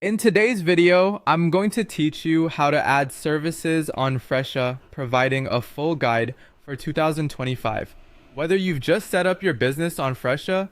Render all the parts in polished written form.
In today's video, I'm going to teach you how to add services on Fresha, providing a full guide for 2025. Whether you've just set up your business on Fresha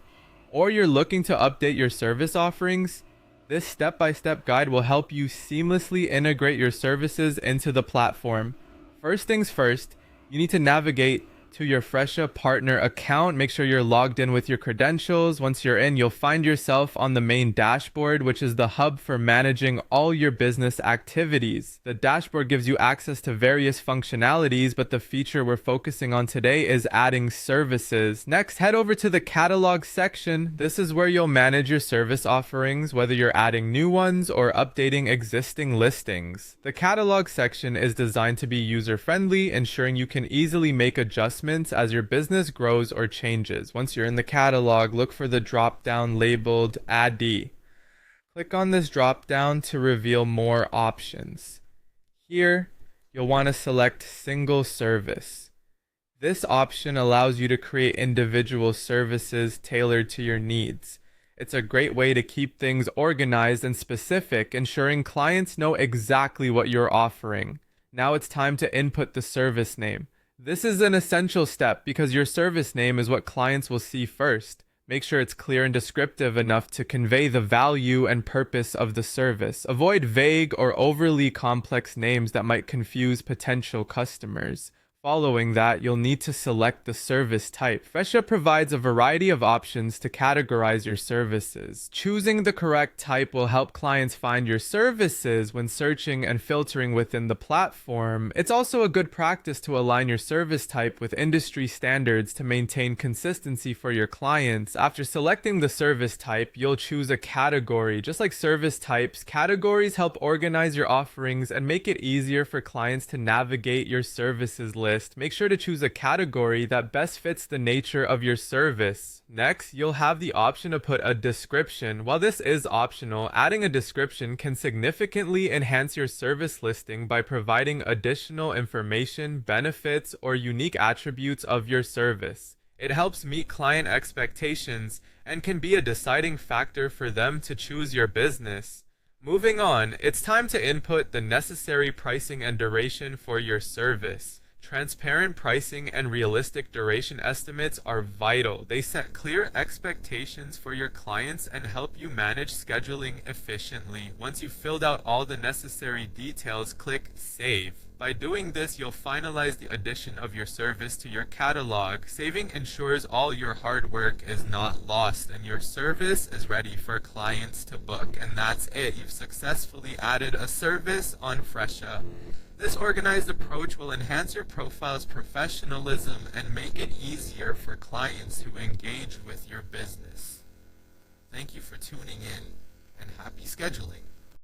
or you're looking to update your service offerings, this step-by-step guide will help you seamlessly integrate your services into the platform. First things first, you need to navigate to your Fresha partner account. Make sure you're logged in with your credentials. Once you're in, you'll find yourself on the main dashboard, which is the hub for managing all your business activities. The dashboard gives you access to various functionalities, but the feature we're focusing on today is adding services. Next, head over to the catalog section. This is where you'll manage your service offerings, whether you're adding new ones or updating existing listings. The catalog section is designed to be user-friendly, ensuring you can easily make adjustments as your business grows or changes. Once you're in the catalog, look for the drop-down labeled Addee. Click on this drop-down to reveal more options. Here, you'll want to select Single Service. This option allows you to create individual services tailored to your needs. It's a great way to keep things organized and specific, ensuring clients know exactly what you're offering. Now it's time to input the service name. This is an essential step because your service name is what clients will see first. Make sure it's clear and descriptive enough to convey the value and purpose of the service. Avoid vague or overly complex names that might confuse potential customers. Following that, you'll need to select the service type. Fresha provides a variety of options to categorize your services. Choosing the correct type will help clients find your services when searching and filtering within the platform. It's also a good practice to align your service type with industry standards to maintain consistency for your clients. After selecting the service type, you'll choose a category. Just like service types, categories help organize your offerings and make it easier for clients to navigate your services list. Make sure to choose a category that best fits the nature of your service. Next, you'll have the option to put a description. While this is optional, adding a description can significantly enhance your service listing by providing additional information, benefits, or unique attributes of your service. It helps meet client expectations and can be a deciding factor for them to choose your business. Moving on, it's time to input the necessary pricing and duration for your service. Transparent pricing and realistic duration estimates are vital. They set clear expectations for your clients and help you manage scheduling efficiently. Once you've filled out all the necessary details, click Save. By doing this, you'll finalize the addition of your service to your catalog. Saving ensures all your hard work is not lost and your service is ready for clients to book. And that's it. You've successfully added a service on Fresha. This organized approach will enhance your profile's professionalism and make it easier for clients to engage with your business. Thank you for tuning in and happy scheduling.